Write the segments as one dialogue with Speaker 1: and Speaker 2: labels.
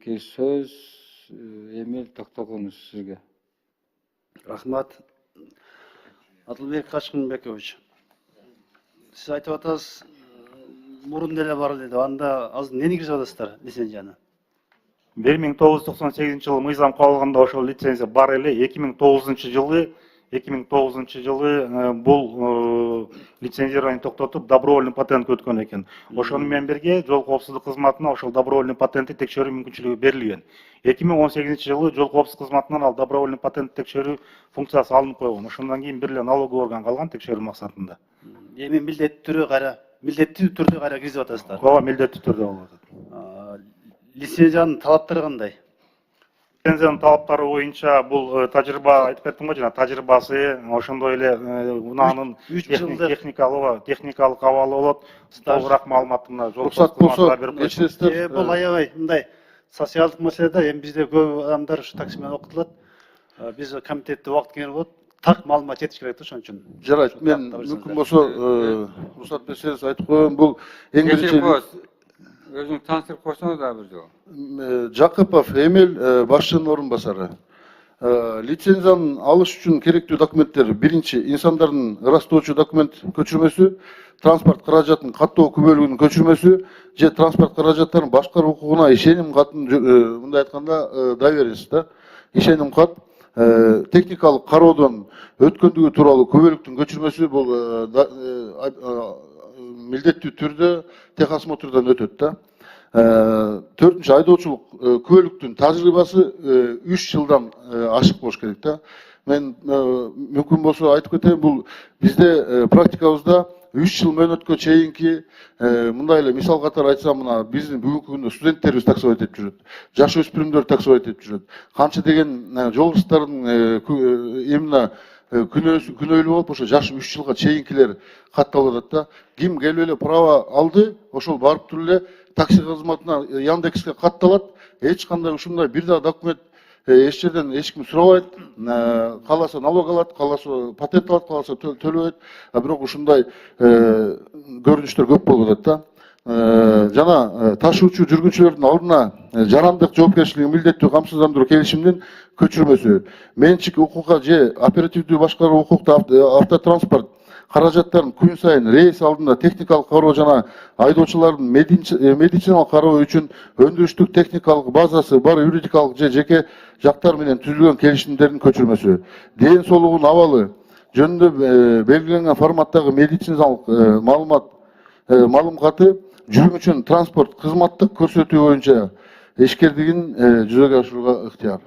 Speaker 1: Söz Эмил Токтогонов сизге.
Speaker 2: Рахмат. Адылбек Качкынбекович. Siz айтып атасыз, мурун деле бар деди. Анда азыр эмне киргизип атасыздар лицензияны?
Speaker 3: 1998 жылы мыйзам кабылганда ошол лицензия бар эле. 2009 жылы бул лицензирование токтотуп добровольный патент өткөн экен. Ошону менен бирге жол коопсуздук кызматына ошол добровольный патентти текшерүү мүмкүнчүлүгү берилген. 2018 жылы жол коопсуздук кызматынан ал добровольный патент текшерүү функциясы алынып койгон. Ошондон кийин бир эле налоговый орган калган текшерүү максатында.
Speaker 2: Эми милдеттүү түрдө кайра киргизип атасыздар.
Speaker 3: Ооба, милдеттүү түрдө болуп атат.
Speaker 2: Лицензиянын талаптары кандай?
Speaker 3: Лицензиянын талаптары боюнча бул тажрыйба айтып кеттим го жана тажрыйбасы ошондой эле унаанын техникалык абалы болот. Толугураак маалыматына
Speaker 4: уруксат болсо кечиресиздер.
Speaker 2: Бул аябай мындай социалдык маселе да. Эми бизде көп адамдар ушу такси менен окутулат. Биз комитетте убакыт кеңирип болот. Так маалымат жетиш керек да, ошон үчүн.
Speaker 4: Жарайт, мен мүмкүн болсо уруксат берсеңиз айтып коеюн. Бул эң биринчи
Speaker 1: Өзүң тааныштырып койсоңуз да бир жолу.
Speaker 4: Жакыпов Эмил, башчынын орун басары. Лицензияны алыш үчүн керектүү документтер: биринчи, инсандардын ырастоочу документ көчүрмөсү, транспорт каражатынын каттоо күбөлүгүнүн көчүрмөсү же транспорт каражаттарын башкаруу укугуна ишеним катын, мындай айтканда доверенность да, ишеним кат, техникалык кароодон өткөндүгү тууралуу күбөлүктүн көчүрмөсү. Бул милдеттүү түрдө техосмотрдон өтөт да. Төртүнчү, айдоочулук күбөлүктүн тажрыйбасы 3 жылдан ашык болуш керек да. Мен мүмкүн болсо айтып кетейин, бул бизде практикабызда 3 жыл мөөнөткө чейинки, мындай эле мисал катары айтсам, мына биздин бүгүнкү күндө студенттерибиз таксовать этип жүрөт, жаш өспүрүмдөр таксовать этип жүрөт. Канча деген жолбарстардын именно күнөөлүү болуп ошо жаш 3 жылга чейинкилер катталып атат да. Ким келип эле право алды, ошол барып туруп эле такси кызматына Яндекске катталат. Эч кандай ушундай бир да документ эч жерден эч ким сурабайт. Кааласа налог алат, кааласа патент алат, кааласа төлөбөйт. Бирок ушундай көрүнүштөр көп болуп атат да. Жана ташуучу жүргүнчүлөрдүн алдына жарандык жоопкерчилиги милдеттүү камсыздандыруу келишиминин көчүрмөсү, менчик укукка же оперативдүү башкаруу укукта автотранспорт каражаттарын күн сайын рейс алдында техникалык кароо жана айдоочулардын медициналык кароо үчүн өндүрүштүк техникалык базасы бар юридикалык же жеке жактар менен түзүлгөн келишимдердин көчүрмөсү, ден соолугунун абалы жөнүндө белгиленген форматтагы медициналык маалыматы жүргүнчүнүн транспорт кызматтык көрсөтүү боюнча ишкердигин жүзөгө ашырууга ыктыяр.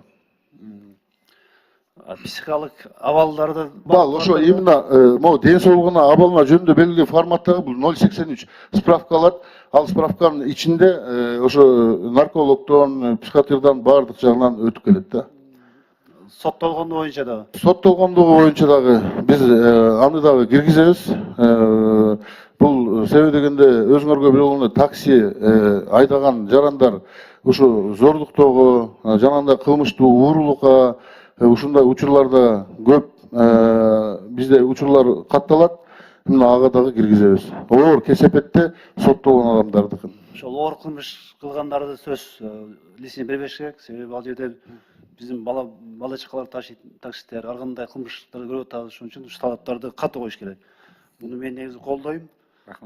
Speaker 2: Психикалык абалдарды
Speaker 4: Бал ошо именно могу ден соолугуна абалына жөнүндө белгилүү форматтагы бул 083 справка алат. Ал справканын ичинде ошо наркологдон, психиатрдан баардык жагынан өтүп келет да.
Speaker 2: соттолгондугу боюнча дагы.
Speaker 4: Соттолгондугу боюнча дагы биз аны дагы киргизебиз. Бул себеби дегенде өзүңөргө болгондой такси айдаган жарандар ушу зордуктогу, жанагындай кылмыштуу уурулукка ушундай учурларда көп бизде учурлар катталат. Мына ага дагы киргизебиз. Оор кесепетте соттолгон адамдардыкын.
Speaker 2: Ошол оор кылмыш кылгандарды сөз лицензия бербеш керек. Себеби ал жерде биздин бала чакалар таксисттер ар кандай кылмыштарды көрүп атабыз. Ошон үчүн ушул талаптарды катуу коюш керек. Муну мен негизи колдойм.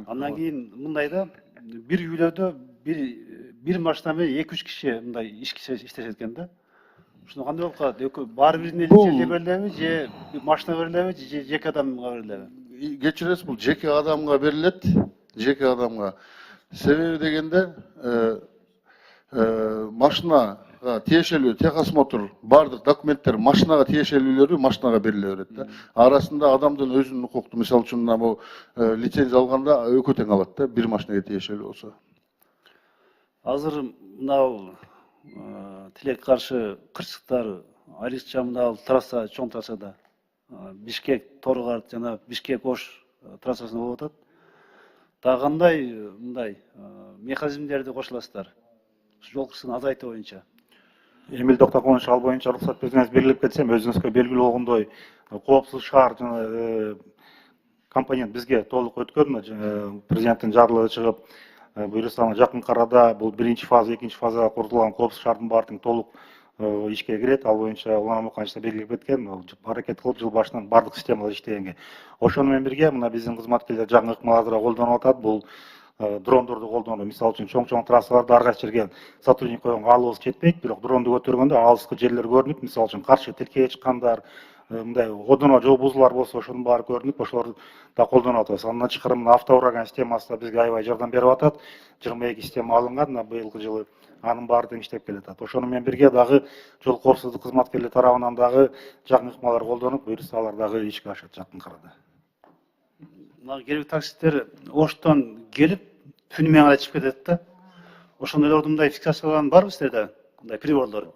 Speaker 2: Андан кийин мындай да, бир үйлөрдө бир машина менен 2-3 киши мындай иштешет экен да. Ушуну кандай болуп калат? Баары бирине лицензия берилеби же машина берилеби же жеке адамга берилеби?
Speaker 4: Кечиресиз, бул жеке адамга берилет, жеке адамга. Себеби дегенде машинага тиешелүү техосмотр, баардык документтер машинага тиешелүүлөрү машинага бериле берет да. Арасында адамдын өзүнүн укукту, мисалы үчүн мына лицензия алганда экөө тең алат да, бир машинага тиешелүү болсо.
Speaker 2: Азыр мына тилек каршы кырсыктар айрыкча мына трасса, чоң трассада Бишкек Торгарт жана Бишкек Ош трассасында болуп атат. Дагы кандай мындай механизмдерди кошуласыздар? Жол кырсыгын азайтуу боюнча.
Speaker 3: Эмил Токтогонович, ал боюнча уруксат берсеңиз белгилеп кетсем, өзүңүзгө белгилүү болгондой коопсуз шаар жана компонент бизге толук өткөн, президенттин жарлыгы чыгып, буюрса жакын арада бул биринчи фаза, экинчи фазага курулган коопсуздук шартын баардыгын толук ишке кирет. Ал боюнча Улан Муканович белгилеп кеткен, аракет кылып жыл башынан баардык системалар иштегенге. Ошону менен бирге мына биздин кызматкерлер жаңы ыкмаларды колдонуп атат. Бул дрондорду колдонуу, мисалы үчүн чоң трассаларда ар кайсы жерге сотрудник койгонго алыбыз жетпейт, бирок дронду көтөргөндө алыскы жерлер көрүнүп, мисалы үчүн каршы тилкеге чыккандар, мындай одоно жол бузуулар болсо ошонун баары көрүнүп, ошолорду да колдонуп атабыз. Андан тышкары мына автоураган системасы да бизге аябай жардам берип атат. 22 система алынган, мына быйылкы жылы анын баары тең иштеп келатат. Ошону менен бирге дагы жол коопсуздук кызматкерлери тарабынан дагы жаңы ыкмалар колдонуп, буюрса алар дагы ишке ашат жакын арада.
Speaker 2: Мына келип таксисттер Оштон келип түнү менен гана чыгып кетет да. Ошондойлорду мындай фиксацияланган барбы силерде? Мындай приборлор.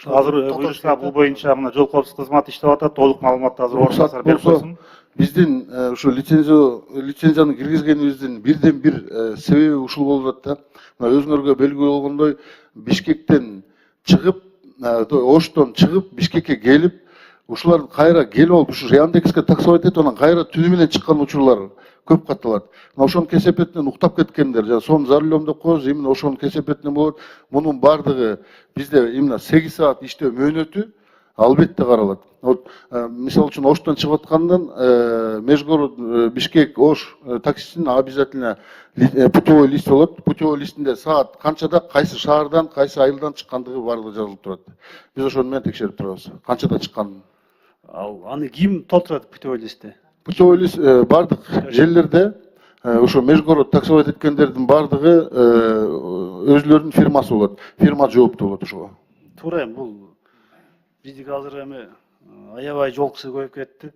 Speaker 3: Азыр буюрса бул боюнча мына жол коопсуздук кызматы иштеп атат. Толук маалыматты азыр
Speaker 4: уруксат болсо биздин ушу лицензияны киргизгенибиздин бирден бир себеби ушул болуп атат да. Мына өзүңөргө белгилүү болгондой Бишкектен чыгып, Оштон чыгып Бишкекке келип, ушулар кайра келип алып ушу Яндекске таксовать этип, анан кайра түнү менен чыккан учурлар көп катталат. Мына ошонун кесепетинен уктап кеткендер, жана сонун за рулем деп коебуз, именно ошонун кесепетинен болот. Мунун баардыгы бизде именно 8 саат иштөө мөөнөтү албетте каралат. Вот мисалы үчүн Оштон чыгып аткандан межгород Бишкек Ош таксисинин обязательно путевой лист болот. Путевой листинде саат канчада кайсы шаардан, кайсы айылдан чыккандыгы баардыгы жазылып турат. Биз ошону менен текшерип турабыз. Канчада чыкканын.
Speaker 2: Ал аны ким толтурат путевой листти?
Speaker 4: Путевой лист баардык жерлерде ошо межгород таксовать эткендердин баардыгы өзүлөрүнүн фирмасы болот. Фирма жооптуу болот ошого.
Speaker 2: Туура эми бул биздики азыр эми аябай жол кысы көбөйүп кетти.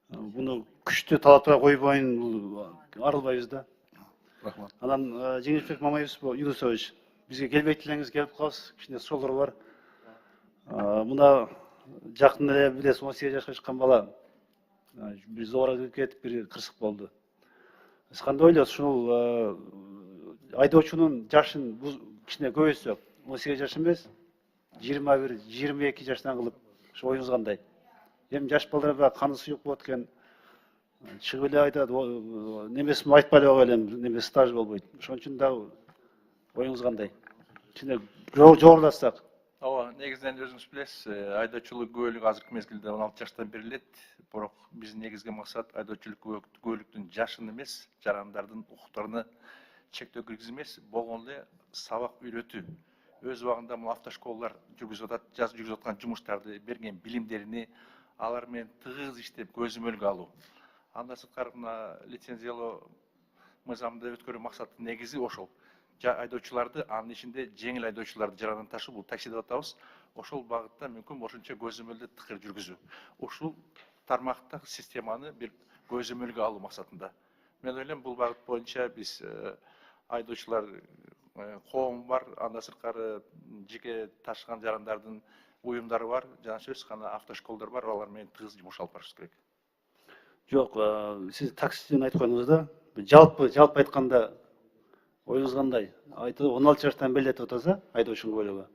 Speaker 2: Буну күчтүү талаптарга койбойн бул арылбайбыз да.
Speaker 4: Рахмат.
Speaker 2: Анан Жеңишбек Юнусович, бизге келбейт элеңиз келип калабыз. Кичине суроолор бар. Мына жакында эле билесиз 18 жашка чыккан бала бир зоорага кетип бир кырсык болду. Сиз кандай ойлойсуз? Ушул айдоочунун жашын кичине көбөйтсөк, 18 жаш эмес, 21-22 жаштан кылып, ошо оюңуз кандай? Эми жаш балдарга каны суюк болот экен. Чыгып эле айтат, немесин айтпай эле койгула, неме стаж болбойт. Ошон үчүн дагы оюңуз кандай? Кичине жогорулатсак.
Speaker 5: Ооба, негизинен өзүңүз билесиз, айдоочулук күбөлүгү азыркы мезгилде 16 жаштан берилет. Бирок биздин негизги максат айдоочулук күбөлүктүн жашын эмес, жарандардын укуктарына чектөө киргизүү эмес, болгону эле сабак үйрөтүү. Өз убагында бул автошколалар жүргүзүп атат, жүргүзүп аткан жумуштарды, берген билимдерини алар менен тыгыз иштеп көзөмөлгө алуу. Андан сырткары мына лицензиялоо мыйзамды өткөрүү максаты негизи ошол. Айдоочуларды, анын ичинде жеңил айдоочуларды жарандан ташуу, бул такси деп атабыз. Ошол багытта мүмкүн ошончо көзөмөлдө тыкыр жүргүзүү. Ушул тармакта системаны бир көзөмөлгө алуу максатында. Мен ойлойм, бул багыт боюнча биз айдоочулар коому бар, андан сырткары жеке ташыган жарандардын уюмдары бар, жана сөзсүз гана автошколдор бар, алар менен тыгыз жумуш алып барышыбыз керек.
Speaker 2: Жок, сиз таксиден айтып койдуңуз да, жалпы айтканда оюңуз кандай? 16 жаштан белет атаса, айдоочунун көбөлүгү.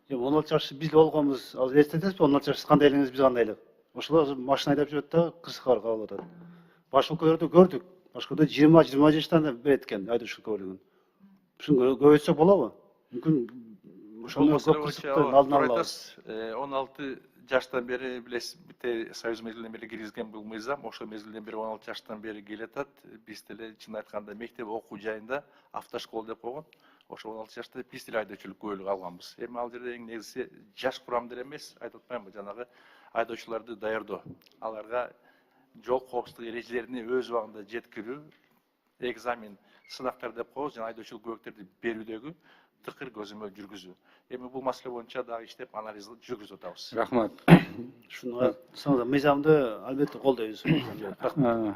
Speaker 2: Эми 16 жаш биз болгонбуз, азыр эстетесизби 16 жаш кандай элеңиз, биз кандай элек? Ошолор машина айдап жүрөт да, кырсыкка калып атат. Башка өлкөлөрдө көрдүк. Башка өлкөдө 20 жаштан берет экен айдоочулук көбөлүгүн. Ушуну көбөйтсөк болобу? Мүмкүн ошону көп кырсыктын алдын алабыз.
Speaker 5: 16 жаштан бери билесиз, бите союз мезгилинен бери киргизген бул мыйзам, ошол мезгилден бери 16 жаштан бери келатат. Биз деле чын айтканда мектеп окуу жайында автошкола деп койгон. Ошо 16 жашта биз деле айдоочулук күбөлүгү алганбыз. Эми ал жерде эң негизги жаш курамдыр эмес, айтып атпаймынбы, жанагы айдоочуларды даярдоо. Аларга жол коопсуздук эрежелерине өз убагында жеткирүү, экзамен, сынактар деп коебуз, жана айдоочулук күбөлүктөрдү берүүдөгү тыкыр көзөмөл жүргүзүү. Эми бул маселе боюнча дагы иштеп анализ жүргүзүп атабыз.
Speaker 1: Рахмат.
Speaker 2: Ушуга мыйзамды албетте колдойбуз. Рахмат.